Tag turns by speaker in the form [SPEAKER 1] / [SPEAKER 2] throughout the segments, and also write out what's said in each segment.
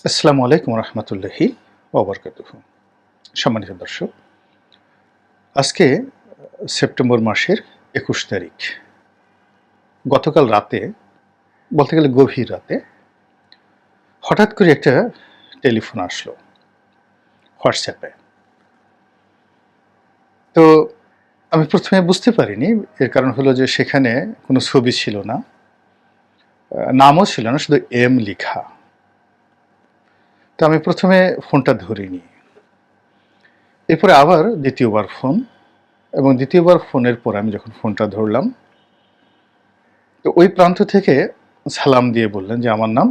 [SPEAKER 1] আসসালামু আলাইকুম রহমতুল্লাহি ওবরকাতুহু। সম্মানিত দর্শক, আজকে সেপ্টেম্বর মাসের ২১ তারিখ। গতকাল রাতে, বলতে গেলে গভীর রাতে, হঠাৎ করে একটা টেলিফোন আসলো হোয়াটসঅ্যাপে। তো আমি প্রথমে বুঝতে পারিনি। এর কারণ হলো যে সেখানে কোনো ছবি ছিল না, নামও ছিল না, শুধু এম লিখা। তো আমি প্রথমে ফোনটা ধরিনি। এরপরে আবার দ্বিতীয়বার ফোন, এবং দ্বিতীয়বার ফোনের পর আমি যখন ফোনটা ধরলাম, তো ওই প্রান্ত থেকে সালাম দিয়ে বললেন যে আমার নাম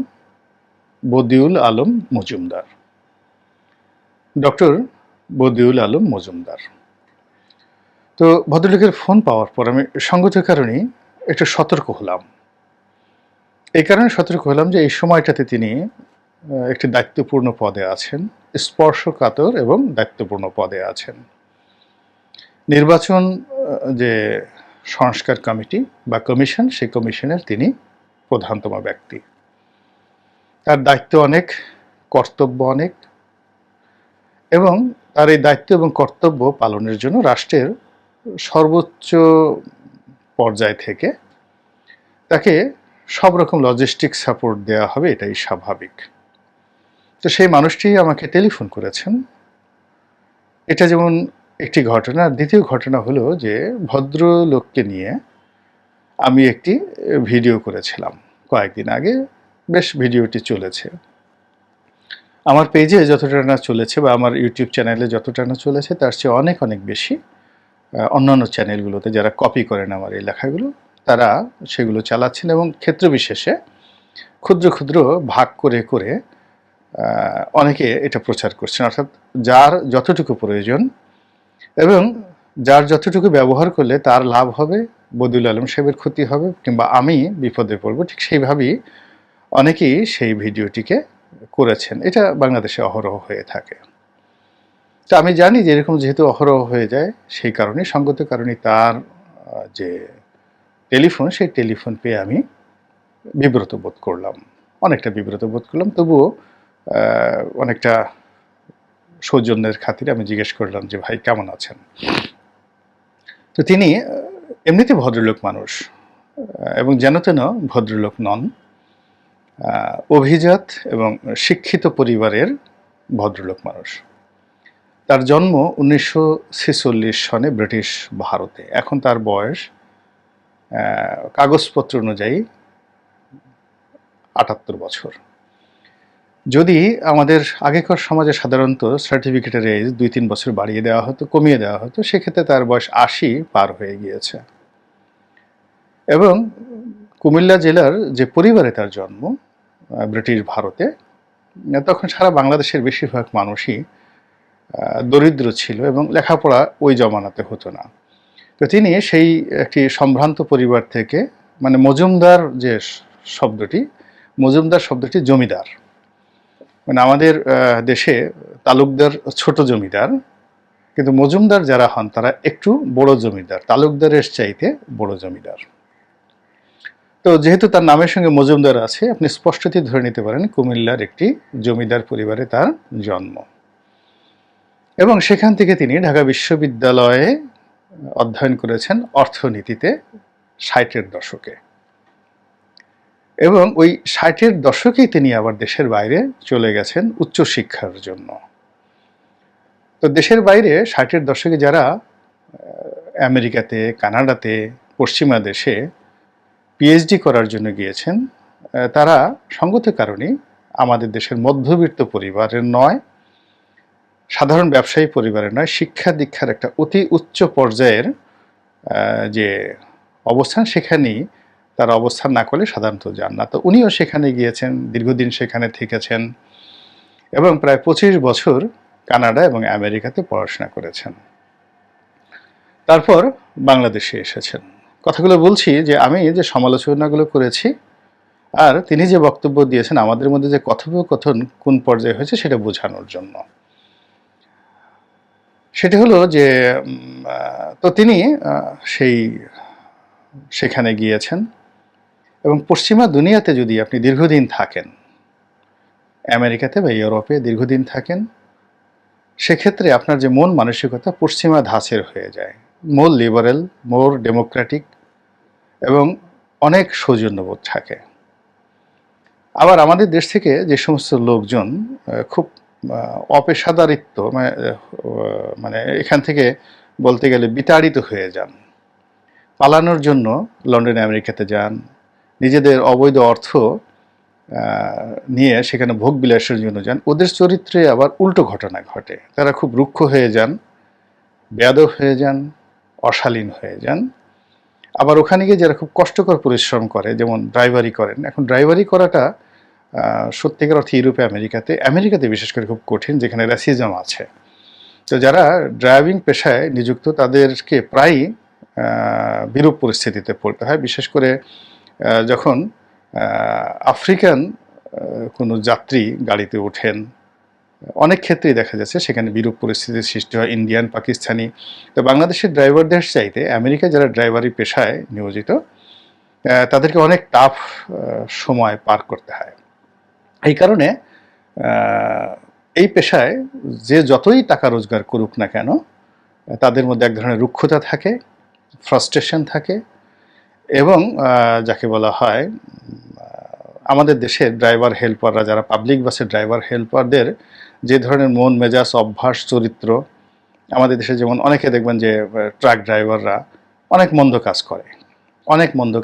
[SPEAKER 1] বদিউল আলম মজুমদার, ডক্টর বদিউল আলম মজুমদার। তো ভদ্রলোকের ফোন পাওয়ার পর আমি সঙ্গত কারণেই একটু সতর্ক হলাম। এই কারণে সতর্ক হলাম যে এই সময়টাতে তিনি একটি দায়িত্বপূর্ণ পদে আছেন, স্পর্শকাতর এবং দায়িত্বপূর্ণ পদে আছেন। নির্বাচন যে সংস্কার কমিটি বা কমিশন, সেই কমিশনের তিনি প্রধানতম ব্যক্তি। তার দায়িত্ব অনেক, কর্তব্য অনেক, এবং তার এই দায়িত্ব এবং কর্তব্য পালনের জন্য রাষ্ট্রের সর্বোচ্চ পর্যায় থেকে তাকে সব রকম লজিস্টিক সাপোর্ট দেওয়া হবে, এটাই স্বাভাবিক। তো সেই মানুষটি আমাকে টেলিফোন করেছেন। এটা যেমন একটি ঘটনা। দ্বিতীয় ঘটনা হলো যে ভদ্রলোককে নিয়ে আমি একটি ভিডিও করেছিলাম কয়েকদিন আগে। বেশ ভিডিওটি চলেছে আমার পেজে, যতটা না চলেছে বা আমার ইউটিউব চ্যানেলে যতটা না চলেছে তার চেয়ে অনেক অনেক বেশি অন্যান্য চ্যানেলগুলোতে যারা কপি করেন আমার এই লেখাগুলো, তারা সেগুলো চালাচ্ছেন এবং ক্ষেত্র বিশেষে ক্ষুদ্র ক্ষুদ্র ভাগ করে করে অনেকে এটা প্রচার করছেন। অর্থাৎ যার যতটুকু প্রয়োজন এবং যার যতটুকু ব্যবহার করলে তার লাভ হবে, বদিউল আলম সাহেবের ক্ষতি হবে, কিংবা আমি বিপদে পড়ব, ঠিক সেইভাবেই অনেকেই সেই ভিডিওটিকে করেছেন। এটা বাংলাদেশে অহরহ হয়ে থাকে। তো আমি জানি যে এরকম যেহেতু অহরহ হয়ে যায়, সেই কারণে সঙ্গত কারণে তার যে টেলিফোন, সেই টেলিফোন পেয়ে আমি বিব্রত বোধ করলাম, অনেকটা বিব্রত বোধ করলাম। তবুও অনেকটা সৌজন্যের খাতিরে আমি জিজ্ঞেস করলাম যে ভাই কেমন আছেন। তো তিনি এমনিতে ভদ্রলোক মানুষ, এবং যেন তেন ভদ্রলোক নন, অভিজাত এবং শিক্ষিত পরিবারের ভদ্রলোক মানুষ। তার জন্ম 1946 সনে ব্রিটিশ ভারতে। এখন তার বয়স কাগজপত্র অনুযায়ী 78 বছর। যদি আমাদের আগেকার সমাজে সাধারণত সার্টিফিকেটের এজ 2-3 বছর বাড়িয়ে দেওয়া হতো, কমিয়ে দেওয়া হতো, সেক্ষেত্রে তার বয়স 80 পার হয়ে গিয়েছে। এবং কুমিল্লা জেলার যে পরিবারে তার জন্ম ব্রিটিশ ভারতে, তখন সারা বাংলাদেশের বেশিরভাগ মানুষই দরিদ্র ছিল এবং লেখাপড়া ওই জমানাতে হতো না। তো তিনি সেই একটি সম্ভ্রান্ত পরিবার থেকে, মানে মজুমদার যে শব্দটি, মজুমদার শব্দটি জমিদার, মানে আমাদের দেশে তালুকদার ছোট জমিদার, কিন্তু মজুমদার যারা হন তারা একটু বড় জমিদার, তালুকদারের চাইতে বড় জমিদার। তো যেহেতু তার নামের সঙ্গে মজুমদার আছে, আপনি স্পষ্টতই ধরে নিতে পারেন কুমিল্লার একটি জমিদার পরিবারে তার জন্ম। এবং সেখান থেকে তিনি ঢাকা বিশ্ববিদ্যালয়ে অধ্যয়ন করেছেন অর্থনীতিতে 60-এর দশকে, এবং ওই 60-এর দশকেই তিনি আবার দেশের বাইরে চলে গেছেন উচ্চশিক্ষার জন্য। তো দেশের বাইরে 60-এর দশকে যারা আমেরিকাতে, কানাডাতে, পশ্চিমা দেশে পিএইচডি করার জন্য গিয়েছেন, তারা সঙ্গত কারণে আমাদের দেশের মধ্যবিত্ত পরিবারের নয়, সাধারণ ব্যবসায়ী পরিবারের নয়, শিক্ষা দীক্ষার একটা অতি উচ্চ পর্যায়ের যে অবস্থান, সেখানেই তারা অবস্থান না করলে সাধারণত যান না। তো উনিও সেখানে গিয়েছেন, দীর্ঘদিন সেখানে থেকেছেন এবং প্রায় 25 বছর কানাডা এবং আমেরিকাতে পড়াশোনা করেছেন। তারপর বাংলাদেশে এসেছেন। কথাগুলো বলছি যে আমি যে সমালোচনাগুলো করেছি আর তিনি যে বক্তব্য দিয়েছেন, আমাদের মধ্যে যে কথোপকথন কোন পর্যায়ে হয়েছে সেটা বোঝানোর জন্য। সেটা হলো যে তো তিনি সেখানে গিয়েছেন, এবং পশ্চিমা দুনিয়াতে যদি আপনি দীর্ঘদিন থাকেন, আমেরিকাতে বা ইউরোপে দীর্ঘদিন থাকেন, সেক্ষেত্রে আপনার যে মন মানসিকতা পশ্চিমা ধাঁচের হয়ে যায়, মোর লিবারেল, মোর ডেমোক্রেটিক এবং অনেক সৌজন্যবোধ থাকে। আবার আমাদের দেশ থেকে যে সমস্ত লোকজন খুব অপেশাদারিত্ব মানে এখান থেকে বলতে গেলে বিতাড়িত হয়ে যান, পালানোর জন্য লন্ডনে আমেরিকাতে যান, নিজেদের অবৈধ অর্থ নিয়ে সেখানে ভোগ বিলাসের জন্য যান, ওদের চরিত্রে আবার উল্টো ঘটনা ঘটে। তারা খুব রুক্ষ হয়ে যান, বেয়াদব হয়ে যান, অশালীন হয়ে যান। আবার ওখানে গিয়ে যারা খুব কষ্টকর পরিশ্রম করে, যেমন ড্রাইভারি করেন, এখন ড্রাইভারি করাটা সত্যিকার অর্থে ইউরোপে আমেরিকাতে বিশেষ করে খুব কঠিন, যেখানে র্যাসিজম আছে। তো যারা ড্রাইভিং পেশায় নিযুক্ত তাদেরকে প্রায়ই বিরূপ পরিস্থিতিতে পড়তে হয়, বিশেষ করে যখন আফ্রিকান কোনো যাত্রী গাড়িতে ওঠেন, অনেক ক্ষেত্রেই দেখা যাচ্ছে সেখানে বিরূপ পরিস্থিতির সৃষ্টি হয়, ইন্ডিয়ান, পাকিস্তানি। তো বাংলাদেশের ড্রাইভারদের চাইতে আমেরিকায় যারা ড্রাইভারি পেশায় নিয়োজিত তাদেরকে অনেক টাফ সময় পার করতে হয়। এই কারণে এই পেশায় যে যতই টাকা রোজগার করুক না কেন, তাদের মধ্যে এক ধরনের রুক্ষতা থাকে, ফ্রাস্ট্রেশন থাকে, এবং যাকে বলা হয় আমাদের দেশের ড্রাইভার হেল্পাররা, যারা পাবলিক বাসের ড্রাইভার হেল্পারদের যে ধরনের মন মেজাজ, অভ্যাস, চরিত্র, আমাদের দেশে যেমন অনেকে দেখবেন যে ট্রাক ড্রাইভাররা অনেক মন্দ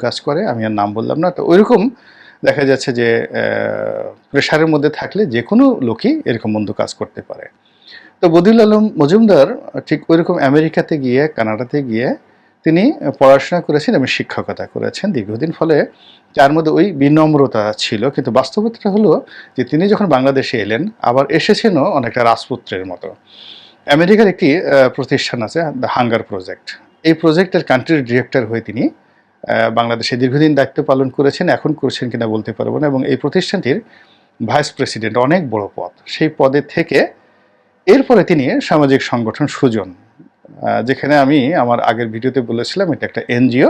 [SPEAKER 1] কাজ করে, আমি আর নাম বললাম না। তো ওইরকম দেখা যাচ্ছে যে প্রেশারের মধ্যে থাকলে যে কোনো লোকই এরকম মন্দ কাজ করতে পারে। তো বদিউল আলম মজুমদার ঠিক ওইরকম আমেরিকাতে গিয়ে, কানাডাতে গিয়ে তিনি পড়াশোনা করেছেন এবং শিক্ষকতা করেছেন দীর্ঘদিন। ফলে তার মধ্যে ওই বিনম্রতা ছিল, কিন্তু বাস্তবতাটা হলো যে তিনি যখন বাংলাদেশে এলেন, আবার এসেছেনও অনেকটা রাজপুত্রের মতো। আমেরিকার একটি প্রতিষ্ঠান আছে, দ্য হাঙ্গার প্রজেক্ট। এই প্রজেক্টের কান্ট্রি ডিরেক্টর হয়ে তিনি বাংলাদেশে দীর্ঘদিন দায়িত্ব পালন করেছেন, এখন করছেন কিনা বলতে পারবো না। এবং এই প্রতিষ্ঠানটির ভাইস প্রেসিডেন্ট, অনেক বড় পদ, সেই পদে থেকে এরপরে তিনি সামাজিক সংগঠন সুজন, যেখানে আমি আমার আগের ভিডিওতে বলেছিলাম এটা একটা এনজিও,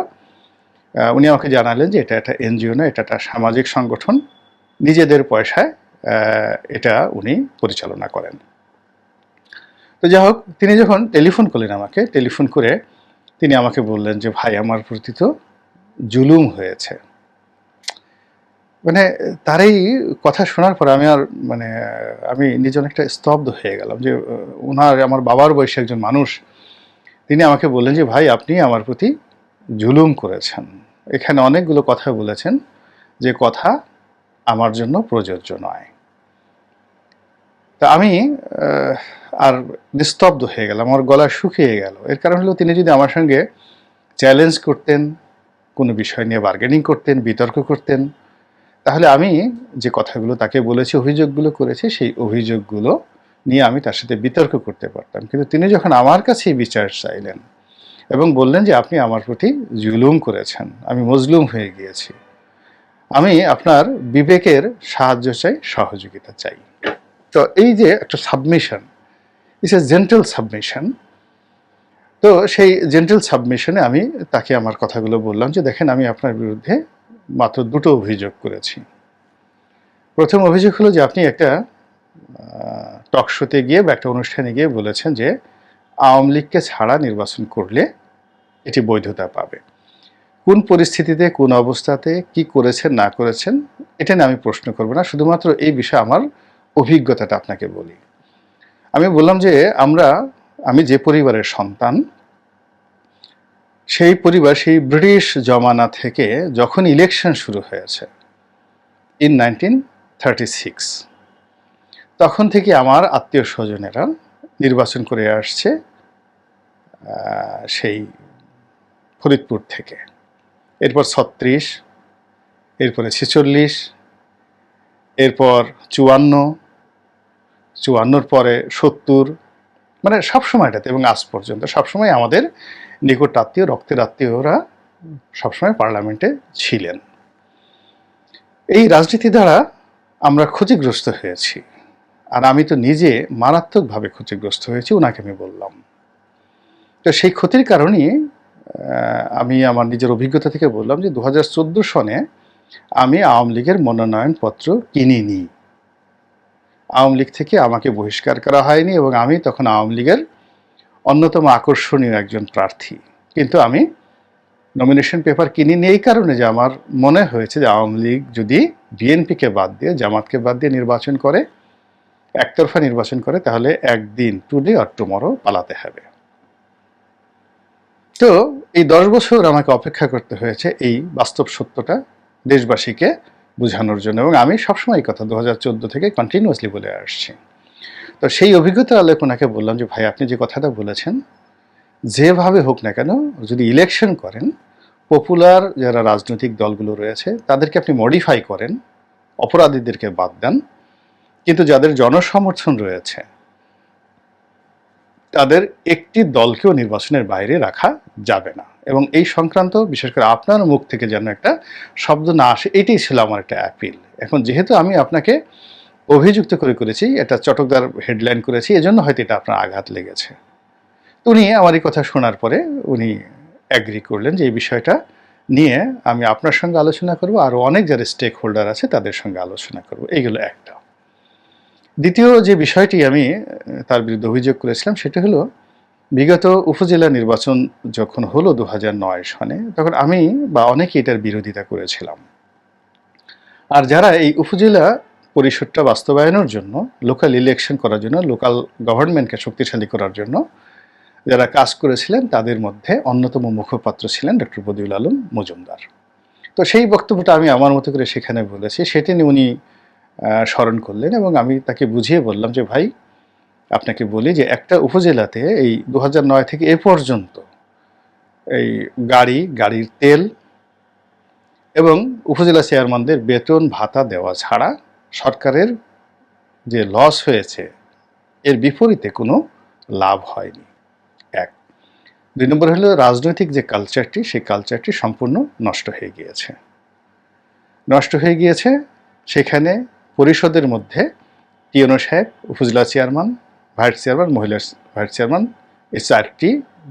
[SPEAKER 1] উনি আমাকে জানালেন যে এটা একটা এনজিও না, এটা একটা সামাজিক সংগঠন, নিজেদের পয়সায় এটা উনি পরিচালনা করেন। তো যাই হোক, তিনি যখন টেলিফোন করলেন আমাকে, টেলিফোন করে তিনি আমাকে বললেন যে ভাই, আমার প্রতি তো জুলুম হয়েছে। মানে তার এই কথা শোনার পর আমি নিজে অনেকটা স্তব্ধ হয়ে গেলাম যে আমার বাবার বয়সী একজন মানুষ, তিনি আমাকে বললেন যে ভাই, আপনি আমার প্রতি জুলুম করেছেন, এখানে অনেকগুলো কথা বলেছেন যে কথা আমার জন্য প্রযোজ্য নয়। তা আমি আর নিস্তব্ধ হয়ে গেলাম, আমার গলা শুকিয়ে গেল। এর কারণ হলো তিনি যদি আমার সঙ্গে চ্যালেঞ্জ করতেন, কোনো বিষয় নিয়ে বার্গেনিং করতেন, বিতর্ক করতেন, তাহলে আমি যে কথাগুলো তাকে বলেছি, অভিযোগগুলো করেছি, সেই অভিযোগগুলো নিয়ে আমি তার সাথে বিতর্ক করতে পারতাম। কিন্তু তিনি যখন আমার কাছেই বিচার চাইলেন এবং বললেন যে আপনি আমার প্রতি জুলুম করেছেন, আমি মজলুম হয়ে গিয়েছি, আমি আপনার বিবেকের সাহায্য চাই, সহযোগিতা চাই। তো এই যে একটা submission, it's a gentle submission. তো সেই জেন্টাল সাবমিশনে আমি তাকে আমার কথাগুলো বললাম যে দেখেন, আমি আপনার বিরুদ্ধে মাত্র দুটো অভিযোগ করেছি। প্রথম অভিযোগ হলো যে আপনি একটা টক শোতে গিয়ে বা একটা অনুষ্ঠানে গিয়ে বলেছেন যে আওয়ামী লীগকে ছাড়া নির্বাচন করলে এটি বৈধতা পাবে। কোন পরিস্থিতিতে, কোন অবস্থাতে, কি করেছেন না করেছেন এটা নিয়ে আমি প্রশ্ন করব না, শুধুমাত্র এই বিষয়ে আমার অভিজ্ঞতাটা আপনাকে বলি। আমি বললাম যে আমি যে পরিবারের সন্তান, সেই পরিবার সেই ব্রিটিশ জমানা থেকে যখন ইলেকশন শুরু হয়েছে ইন 1936, তখন থেকে আমার আত্মীয় স্বজনেরা নির্বাচন করে আসছে সেই ফরিদপুর থেকে। এরপর 36, এরপরে 46, এরপর 54, 54-র পরে 70, মানে সব সময়টাতে এবং আজ পর্যন্ত সবসময় আমাদের নিকট আত্মীয়, রক্তের আত্মীয়রা সবসময় পার্লামেন্টে ছিলেন। এই রাজনীতি দ্বারা আমরা ক্ষতিগ্রস্ত হয়েছি, আর আমি তো নিজে মারাত্মকভাবে ক্ষতিগ্রস্ত হয়েছি, ওনাকে আমি বললাম। তো সেই ক্ষতির কারণেই আমি আমার নিজের অভিজ্ঞতা থেকে বললাম যে 2014 সনে আমি আওয়ামী লীগের মনোনয়নপত্র কিনিনি। আওয়ামী লীগ থেকে আমাকে বহিষ্কার করা হয়নি এবং আমি তখন আওয়ামী লীগের অন্যতম আকর্ষণীয় একজন প্রার্থী। কিন্তু আমি নমিনেশন পেপার কিনিনি এই কারণে যে আমার মনে হয়েছে যে আওয়ামী লীগ যদি বিএনপিকে বাদ দিয়ে, জামাতকে বাদ দিয়ে নির্বাচন করে, একতরফা নির্বাচন করে, তাহলে একদিন টুডে অর টুমরো পালাতে হবে। তো এই 10 বছর আমাকে অপেক্ষা করতে হয়েছে এই বাস্তব সত্যটা দেশবাসীকে বোঝানোর জন্য, এবং আমি সবসময় এই কথা 2014 থেকে কন্টিনিউয়াসলি বলে আসছি। তো সেই অভিজ্ঞতার আলোকে ওনাকে বললাম যে ভাই, আপনি যে কথাটা বলেছেন, যেভাবে হোক না কেন যদি ইলেকশন করেন, পপুলার যারা রাজনৈতিক দলগুলো রয়েছে তাদেরকে আপনি মডিফাই করেন, অপরাধীদেরকে বাদ দেন, কিন্তু যাদের জনসমর্থন রয়েছে তাদের একটি দলকেও নির্বাচনের বাইরে রাখা যাবে না। এবং এই সংক্রান্ত বিশেষ করে আপনার মুখ থেকে যেন একটা শব্দ না আসে, এটাই ছিল আমার একটা অ্যাপিল। এখন যেহেতু আমি আপনাকে অভিযুক্ত করেছি, এটা চটকদার হেডলাইন করেছি, এজন্য হয়তো এটা আপনার আঘাত লেগেছে। উনি আমার এই কথা শোনার পরে উনি অ্যাগ্রি করলেন যে এই বিষয়টা নিয়ে আমি আপনার সঙ্গে আলোচনা করব, আরও অনেক যারা স্টেক হোল্ডার আছে তাদের সঙ্গে আলোচনা করব। এইগুলো একটা। দ্বিতীয় যে বিষয়টি আমি তার বিরুদ্ধে অভিযোগ করেছিলাম সেটা হলো, বিগত উপজেলা নির্বাচন যখন হলো 2009 সনে, তখন আমি বা অনেকেই এটার বিরোধিতা করেছিলাম। আর যারা এই উপজেলা পরিষদটা বাস্তবায়নের জন্য, লোকাল ইলেকশন করার জন্য, লোকাল গভর্নমেন্টকে শক্তিশালী করার জন্য যারা কাজ করেছিলেন, তাদের মধ্যে অন্যতম মুখপাত্র ছিলেন ডক্টর বদিউল আলম মজুমদার। তো সেই বক্তব্যটা আমি আমার মতো করে সেখানে বলেছি, সেটি নিয়ে উনি স্মরণ করলেন এবং আমি তাকে বুঝিয়ে বললাম যে ভাই, আপনাকে বলি যে একটা উপজেলাতে এই 2009 থেকে এ পর্যন্ত এই গাড়ির তেল এবং উপজেলা চেয়ারম্যানদের বেতন ভাতা দেওয়া ছাড়া সরকারের যে লস হয়েছে এর বিপরীতে কোনো লাভ হয়নি। এক। 2 নম্বর হলো, রাজনৈতিক যে কালচারটি, সেই কালচারটি সম্পূর্ণ নষ্ট হয়ে গিয়েছে। সেখানে পরিষদের মধ্যে টিওনো সাহেব, উপজেলা চেয়ারম্যান, ভাইস চেয়ারম্যান, মহিলা ভাইস চেয়ারম্যান, এই 4টি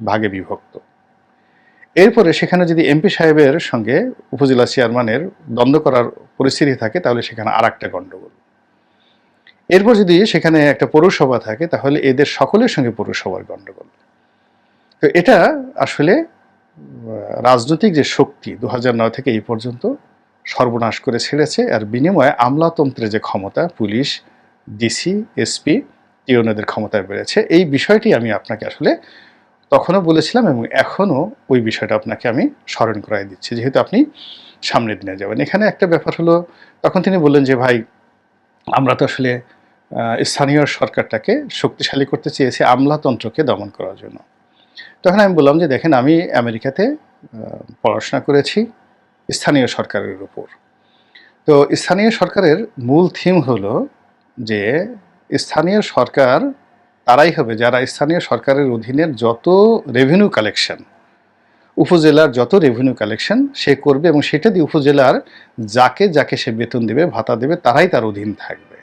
[SPEAKER 1] ভাগে বিভক্ত। এরপরে সেখানে যদি এমপি সাহেবের সঙ্গে উপজেলা চেয়ারম্যানের দ্বন্দ্ব করার পরিস্থিতি থাকে, তাহলে সেখানে আর একটা গণ্ডগোল। এরপর যদি সেখানে একটা পৌরসভা থাকে, তাহলে এদের সকলের সঙ্গে পৌরসভার গণ্ডগোল। তো এটা আসলে রাজনৈতিক যে শক্তি 2009 থেকে এই পর্যন্ত সর্বনাশ করে ছেড়েছে। আর বিনিময়ে আমলাতন্ত্রের যে ক্ষমতা, পুলিশ, ডিসি, এসপি, টিওনেদের ক্ষমতা বেড়েছে। এই বিষয়টি আমি আপনাকে আসলে তখনও বলেছিলাম এবং এখনও ওই বিষয়টা আপনাকে আমি স্মরণ করাই দিচ্ছি, যেহেতু আপনি সামনের দিনে যাবেন। এখানে একটা ব্যাপার হলো, তখন তিনি বললেন যে ভাই, আমরা তো আসলে স্থানীয় সরকারটাকে শক্তিশালী করতে চেয়েছি আমলাতন্ত্রকে দমন করার জন্য। তখন আমি বললাম যে দেখেন, আমি আমেরিকাতে পড়াশোনা করেছি স্থানীয় সরকারের উপর। তো স্থানীয় সরকারের মূল থিম হলো যে স্থানীয় সরকার তারাই হবে যারা স্থানীয় সরকারের অধীনের যত রেভিনিউ কালেকশন, উপজেলার যত রেভিনিউ কালেকশন সে করবে এবং সেটা দিয়ে উপজেলার যাকে সে বেতন দেবে, ভাতা দেবে, তারাই তার অধীন থাকবে।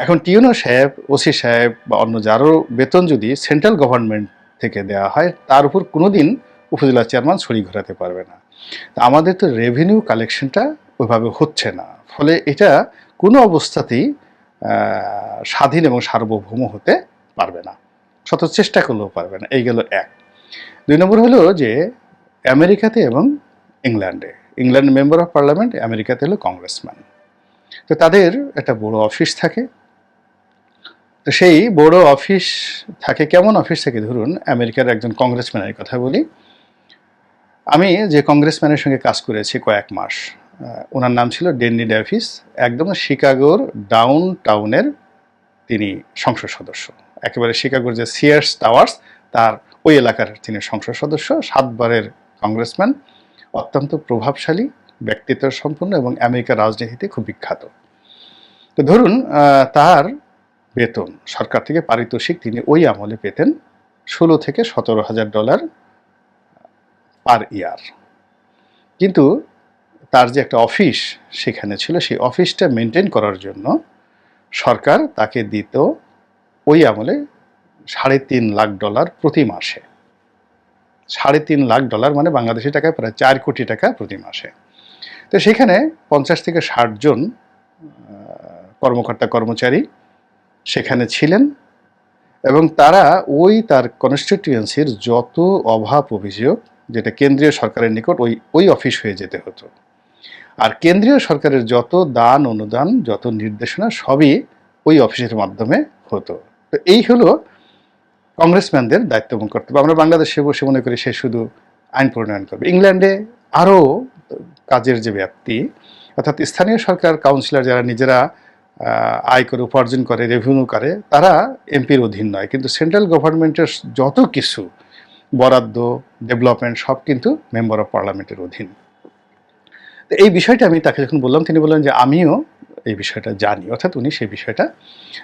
[SPEAKER 1] এখন টিওনো সাহেব, ওসি সাহেব বা অন্য যারও বেতন যদি সেন্ট্রাল গভর্নমেন্ট থেকে দেওয়া হয়, তার উপর কোনোদিন উপজেলা চেয়ারম্যান ছড়ি ঘোরাতে পারবে না। আমাদের তো রেভিনিউ কালেকশনটা ওইভাবে হচ্ছে না, ফলে এটা কোনো অবস্থাতেই স্বাধীন এবং সার্বভৌম হতে পারবে না, শত চেষ্টা করলেও পারবে না। এই গেল এক। 2 নম্বর হলো যে আমেরিকাতে এবং ইংল্যান্ড মেম্বার অফ পার্লামেন্ট, আমেরিকাতে হলো কংগ্রেসম্যান। তো তাদের একটা বড় অফিস থাকে। তো সেই বড় অফিস থাকে, কেমন অফিস থাকে, ধরুন আমেরিকার একজন কংগ্রেসম্যানের কথা বলি। আমি যে কংগ্রেসম্যানের সঙ্গে কাজ করেছি কয়েক মাস, ওনার নাম ছিল ডেন্নি ডেভিস, একদম শিকাগোর ডাউন টাউনের তিনি সংসদ সদস্য। একেবারে শিকাগোর যে সিয়ার্স টাওয়ার্স, তার ওই এলাকার তিনি সংসদ সদস্য, 7 বারের কংগ্রেসম্যান, অত্যন্ত প্রভাবশালী, ব্যক্তিত্ব সম্পন্ন এবং আমেরিকার রাজনীতিতে খুব বিখ্যাত। তো ধরুন তার বেতন, সরকার থেকে পারিতোষিক তিনি ওই আমলে পেতেন $16,000 থেকে $17,000 পার ইয়ার। কিন্তু তার যে একটা অফিস সেখানে ছিল, সেই অফিসটা মেনটেন করার জন্য সরকার তাকে দিত ওই আমলে $3.5 লাখ প্রতি মাসে। $3.5 লাখ মানে বাংলাদেশি টাকায় প্রায় 4 কোটি টাকা প্রতি মাসে। তো সেখানে 50 থেকে 60 জন কর্মকর্তা কর্মচারী সেখানে ছিলেন এবং তারা তার কনস্টিটিউয়েন্সির যত অভাব অভিযোগ, যেটা কেন্দ্রীয় সরকারের নিকট ওই অফিস হয়ে যেতে হতো, আর কেন্দ্রীয় সরকারের যত দান অনুদান, যত নির্দেশনা সবই ওই অফিসের মাধ্যমে হতো। তো এই হলো কংগ্রেসম্যানদের দায়িত্ব এবং কর্তব্য। আমরা বাংলাদেশে বসে মনে করি সে শুধু আইন প্রণয়ন করবে। ইংল্যান্ডে আরও কাজের যে ব্যাপ্তি, অর্থাৎ স্থানীয় সরকার কাউন্সিলর যারা নিজেরা আয় করে, উপার্জন করে, রেভিনিউ করে, তারা এমপির অধীন নয়, কিন্তু সেন্ট্রাল গভর্নমেন্টের যত কিছু বরাদ্দ, ডেভেলপমেন্ট সব কিন্তু মেম্বার অফ পার্লামেন্টের অধীন। তো এই বিষয়টা আমি তাকে যখন বললাম, তিনি বললেন যে আমিও এই বিষয়টা জানি, অর্থাৎ উনি সেই বিষয়টা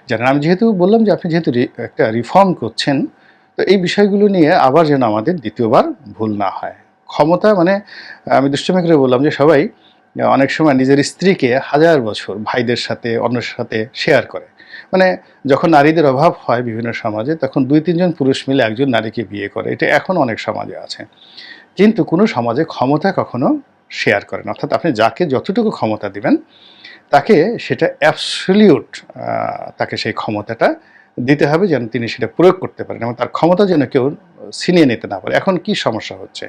[SPEAKER 1] জানেন। আমি যেহেতু বললাম যে আপনি যেহেতু একটা রিফর্ম করছেন, তো এই বিষয়গুলো নিয়ে আবার যেন আমাদের দ্বিতীয়বার ভুল না হয়। ক্ষমতা মানে আমি দুষ্টুমি করে বললাম যে সবাই অনেক সময় নিজের স্ত্রীকে 1000 বছর ভাইদের সাথে, অন্যের সাথে শেয়ার করে। মানে যখন নারীদের অভাব হয় বিভিন্ন সমাজে, তখন 2-3 জন পুরুষ মিলে একজন নারীকে বিয়ে করে। এটা এখন অনেক সমাজে আছে, কিন্তু কোনো সমাজে ক্ষমতা কখনো শেয়ার করে না। অর্থাৎ আপনি যাকে যতটুকু ক্ষমতা দিবেন, তাকে সেটা অ্যাবসলিউট, তাকে সেই ক্ষমতাটা দিতে হবে যেন তিনি সেটা প্রয়োগ করতে পারেন এবং তার ক্ষমতা যেন কেউ ছিনিয়ে নিতে না পারে। এখন কি সমস্যা হচ্ছে?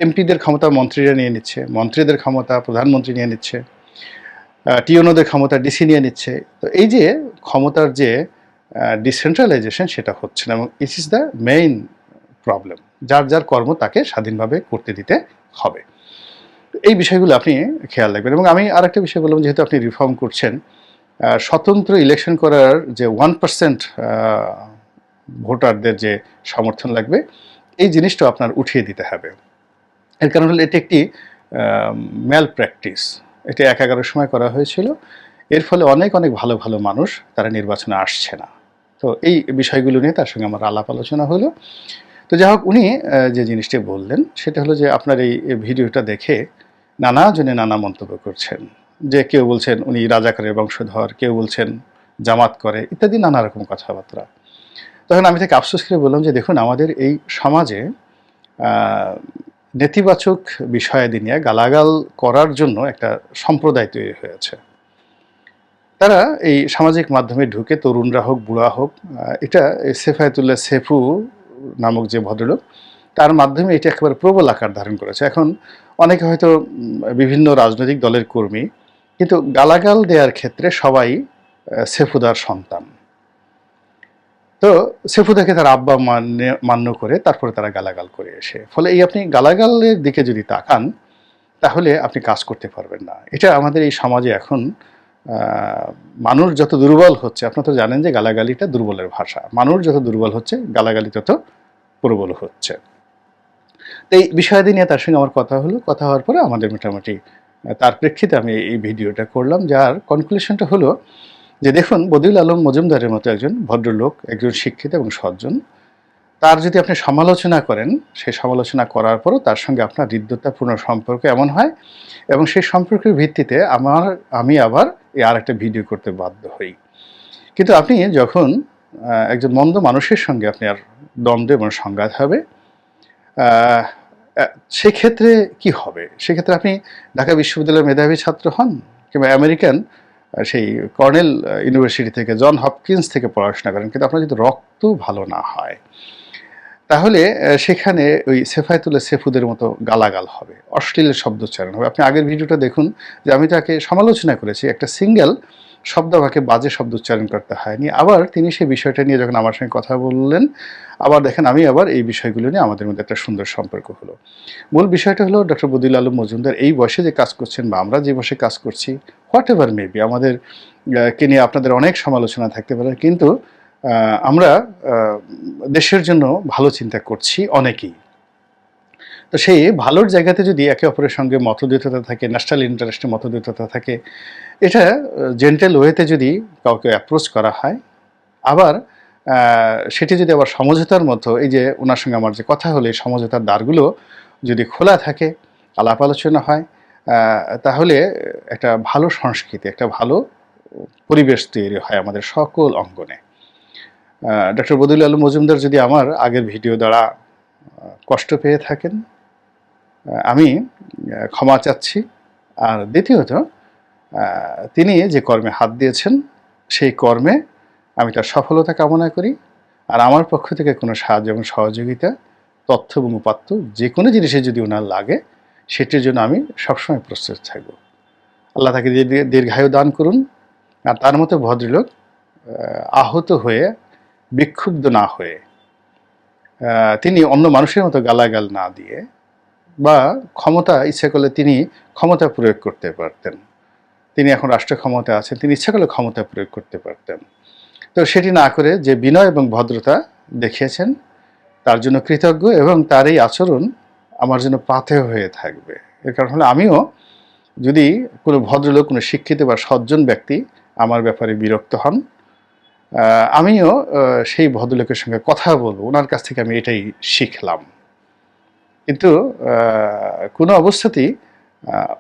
[SPEAKER 1] এমপিদের ক্ষমতা মন্ত্রীরা নিয়ে নিচ্ছে, মন্ত্রীদের ক্ষমতা প্রধানমন্ত্রী নিয়ে নিচ্ছে, টিওনোদের ক্ষমতা ডিসি নিয়ে নিচ্ছে। তো এই যে ক্ষমতার যে ডিসেন্ট্রালাইজেশন, সেটা হচ্ছে না এবং it is the main problem. যার যার কর্ম তাকে স্বাধীনভাবে করতে দিতে হবে। এই বিষয়গুলো আপনি খেয়াল রাখবেন। এবং আমি আরেকটা বিষয় বললাম, যেহেতু আপনি রিফর্ম করছেন, স্বতন্ত্র ইলেকশন করার যে 1% ভোটারদের যে সমর্থন লাগবে, এই জিনিসটা আপনার উঠিয়ে দিতে হবে। এর কারণ হলো এটি একটি ম্যাল প্র্যাকটিস। এটি 11 সময় করা হয়েছিল। এর ফলে অনেক অনেক ভালো ভালো মানুষ তারা নির্বাচনে আসছে না। তো এই বিষয়গুলো নিয়ে তার সঙ্গে আমার আলাপ আলোচনা হলো। তো যাই হোক, উনি যে জিনিসটি বললেন সেটা হলো যে আপনার এই ভিডিওটা দেখে নানা জনে নানা মন্তব্য করছেন, যে কেউ বলছেন উনি রাজাকারের বংশধর, কেউ বলছেন জামাত করে, ইত্যাদি নানা রকম কথাবার্তা। তখন আমি তাকে আফসোস করে বললাম যে দেখুন, আমাদের এই সমাজে নেতিবাচক বিষয়াদি নিয়ে গালাগাল করার জন্য একটা সম্প্রদায় তৈরি হয়েছে। তারা এই সামাজিক মাধ্যমে ঢুকে, তরুণরা হোক বুড়া হোক, এটা সেফায়েতুল্লাহ সেফু নামক যে ভদ্রলোক, তার মাধ্যমে এটা একেবারে প্রবল আকার ধারণ করেছে। এখন অনেকে হয়তো বিভিন্ন রাজনৈতিক দলের কর্মী, কিন্তু গালাগাল দেওয়ার ক্ষেত্রে সবাই সেফুদার সন্তান। তো সেফুদাকে তার আব্বা মান্য করে তারপরে তারা গালাগাল করে এসে, ফলে এই আপনি গালাগালের দিকে যদি তাকান, তাহলে আপনি কাজ করতে পারবেন না। এটা আমাদের এই সমাজে এখন মানুষ যত দুর্বল হচ্ছে, আপনারা তো জানেন যে গালাগালিটা দুর্বলের ভাষা, মানুষ যত দুর্বল হচ্ছে গালাগালি তত প্রবল হচ্ছে। তো এই বিষয়াদি নিয়ে তার সঙ্গে আমার কথা হলো। কথা হওয়ার পরে আমাদের মোটামুটি তার প্রেক্ষিতে আমি এই ভিডিওটা করলাম, যার কনক্লুশনটা হলো যে দেখুন, বদিউল আলম মজুমদারের মতো একজন ভদ্রলোক, একজন শিক্ষিত এবং সজ্জন, তার যদি আপনি সমালোচনা করেন, সেই সমালোচনা করার পরও তার সঙ্গে আপনার হৃদ্যতাপূর্ণ সম্পর্ক এমন হয় এবং সেই সম্পর্কের ভিত্তিতে আমি আবার আরেকটা ভিডিও করতে বাধ্য হই। কিন্তু আপনি যখন একজন মন্দ মানুষের সঙ্গে আপনার দ্বন্দ্ব এবং সংঘাত হবে, সেক্ষেত্রে কি হবে? সেক্ষেত্রে আপনি ঢাকা বিশ্ববিদ্যালয়ের মেধাবী ছাত্র হন, কিংবা আমেরিকান সেই কর্নেল ইউনিভার্সিটি থেকে, জন হপকিন্স থেকে পড়াশোনা করেন, কিন্তু আপনার যদি রক্ত ভালো না হয়, তাহলে সেখানে ওই সেফায়েতুল্লাহ সেফুদের মতো গালাগাল হবে, অশ্লীল শব্দোচ্চারণ হবে। আপনি আগের ভিডিওটা দেখুন যে আমি তাকে সমালোচনা করেছি, একটা সিঙ্গেল শব্দ আমাকে বাজে শব্দ উচ্চারণ করতে হয়নি। আবার তিনি সেই বিষয়টা নিয়ে যখন আমার সঙ্গে কথা বললেন, আবার দেখেন আমি আবার এই বিষয়গুলো নিয়ে আমাদের মধ্যে একটা সুন্দর সম্পর্ক হলো। মূল বিষয়টা হলো ডক্টর বদিউল আলম মজুমদার এই বয়সে যে কাজ করছেন, বা আমরা যে বয়সে কাজ করছি, হোয়াট এভার মেবি, আমাদের কে নিয়ে আপনাদের অনেক সমালোচনা থাকতে পারে, কিন্তু আমরা দেশের জন্য ভালো চিন্তা করছি অনেকেই। তো সেই ভালোর জায়গাতে যদি একে অপরের সঙ্গে মতদ্বৈততা থাকে, ন্যাশনাল ইন্টারেস্টে মতদ্বৈততা থাকে, এটা জেন্টেল ওয়েতে যদি কাউকে অ্যাপ্রোচ করা হয়, আবার সেটি যদি আবার সমঝোতার মতো, এই যে ওনার সঙ্গে আমার যে কথা হলো, এই সমঝোতার দ্বারগুলো যদি খোলা থাকে, আলাপ আলোচনা হয়, তাহলে একটা ভালো সংস্কৃতি, একটা ভালো পরিবেশ তৈরি হয় আমাদের সকল অঙ্গনে। ডক্টর বদিউল আলম মজুমদার যদি আমার আগের ভিডিও দ্বারা কষ্ট পেয়ে থাকেন, আমি ক্ষমা চাচ্ছি। আর দ্বিতীয়ত, তিনি যে কর্মে হাত দিয়েছেন, সেই কর্মে আমি তার সফলতা কামনা করি। আর আমার পক্ষ থেকে কোনো সাহায্য এবং সহযোগিতা, তথ্য এবং উপাত্ত যে কোনো জিনিসে যদি ওনার লাগে, সেটির জন্য আমি সবসময় প্রস্তুত থাকব। আল্লাহ তাকে দীর্ঘায়ু দান করুন। আর তার মতো ভদ্রলোক আহত হয়ে, বিক্ষুব্ধ না হয়ে, তিনি অন্য মানুষের মতো গালাগাল না দিয়ে, বা ক্ষমতা ইচ্ছা করলে তিনি ক্ষমতা প্রয়োগ করতে পারতেন। তিনি এখন রাষ্ট্র ক্ষমতা আছেন, তিনি ইচ্ছা করলে ক্ষমতা প্রয়োগ করতে পারতেন। তো সেটি না করে যে বিনয় এবং ভদ্রতা দেখিয়েছেন, তার জন্য কৃতজ্ঞ, এবং তার এই আচরণ আমার জন্য পাথেয় হয়ে থাকবে। এর কারণ হলো, আমিও যদি কোনো ভদ্রলোক, কোনো শিক্ষিত বা সজ্জন ব্যক্তি আমার ব্যাপারে বিরক্ত হন, আমিও সেই ভদ্রলোকের সঙ্গে কথা বলবো। ওনার কাছ থেকে আমি এটাই শিখলাম। কিন্তু কোনো অবস্থাতেই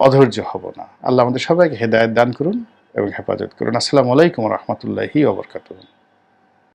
[SPEAKER 1] অধৈর্য হব না। আল্লাহ আমাদের সবাইকে হেদায়েত দান করুন এবং হেফাজত করুন। আসসালামু আলাইকুম ওয়া রাহমাতুল্লাহি ওয়া বারাকাতুহু।